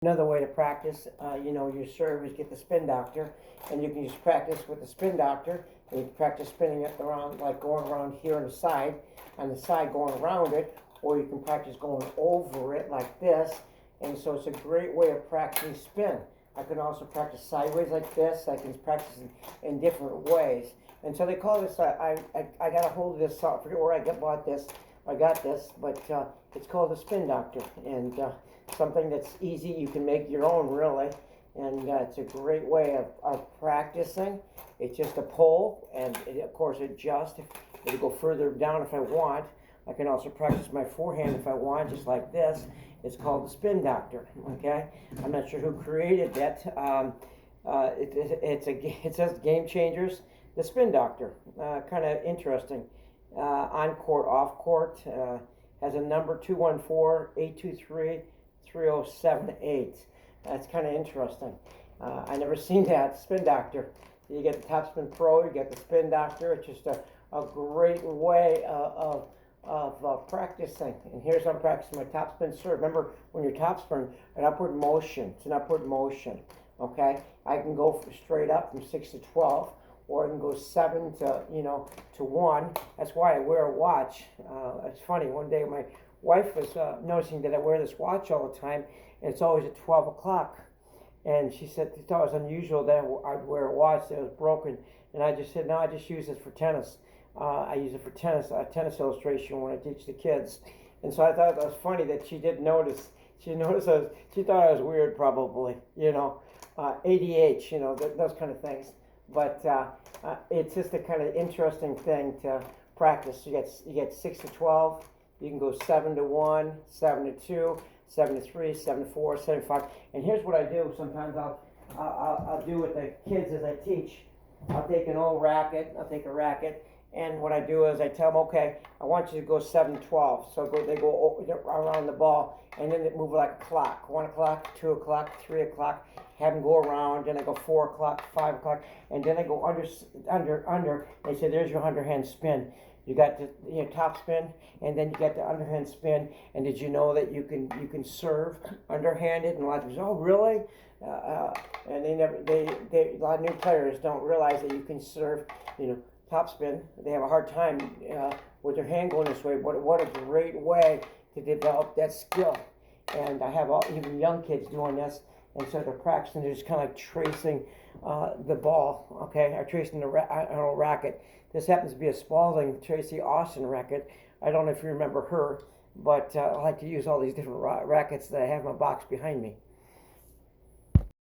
Another way to practice, your serve is get the spin doctor, and you can just practice with the spin doctor, and you can practice spinning it around, like going around here on the side going around it, or you can practice going over it like this, and so it's a great way of practicing spin. I can also practice sideways like this. I can practice in different ways, and so they call this. I got a hold of this. I forget where I got this. I got this, but it's called the spin doctor, and something that's easy. You can make your own, really, and it's a great way of practicing. It's just a pole, and of course adjust. It'll go further down if I want. I can also practice my forehand if I want, just like this. It's called the spin doctor. Okay, I'm not sure who created that. It says Game Changers, the spin doctor. Kind of interesting. On court, off court, has a number 214-823-3078. That's kind of interesting. I never seen that spin doctor. You get the Topspin Pro, you get the spin doctor. It's just a great way of practicing. And here's how I'm practicing my topspin serve. Remember, when you're topspin, an upward motion. It's an upward motion. Okay, I can go straight up from 6 to 12. Or I can go 7 to 1. That's why I wear a watch. It's funny. One day my wife was noticing that I wear this watch all the time, and it's always at 12 o'clock. And she said she thought it was unusual that I'd wear a watch that was broken. And I just said, no, I just use it for tennis. I use it for tennis illustration when I teach the kids. And so I thought that was funny that she did notice. She thought I was weird, probably. ADH, those kind of things. But it's just a kind of interesting thing to practice. You get 6 to 12. You can go 7 to 1, 7 to 2, 7 to 3, 7 to 4, 7 to 5. And here's what I do. Sometimes I'll do with the kids as I teach. I'll take an old racket. I'll take a racket. And what I do is I tell them, okay, I want you to go 7 to 12. So they go around the ball, and then they move like a clock. 1 o'clock, 2 o'clock, 3 o'clock. Have them go around. Then I go 4 o'clock, 5 o'clock, and then I go under. They say, there's your underhand spin. You got the top spin, and then you got the underhand spin. And did you know that you can serve underhanded? And a lot of people say, oh, really? And a lot of new players don't realize that you can serve, top spin. They have a hard time with their hand going this way. But what a great way to develop that skill. And I have even young kids doing this. And so they're practicing, they're just kind of like tracing the ball, okay, or tracing the racket. This happens to be a Spalding Tracy Austin racket. I don't know if you remember her, but I like to use all these different rackets that I have in my box behind me.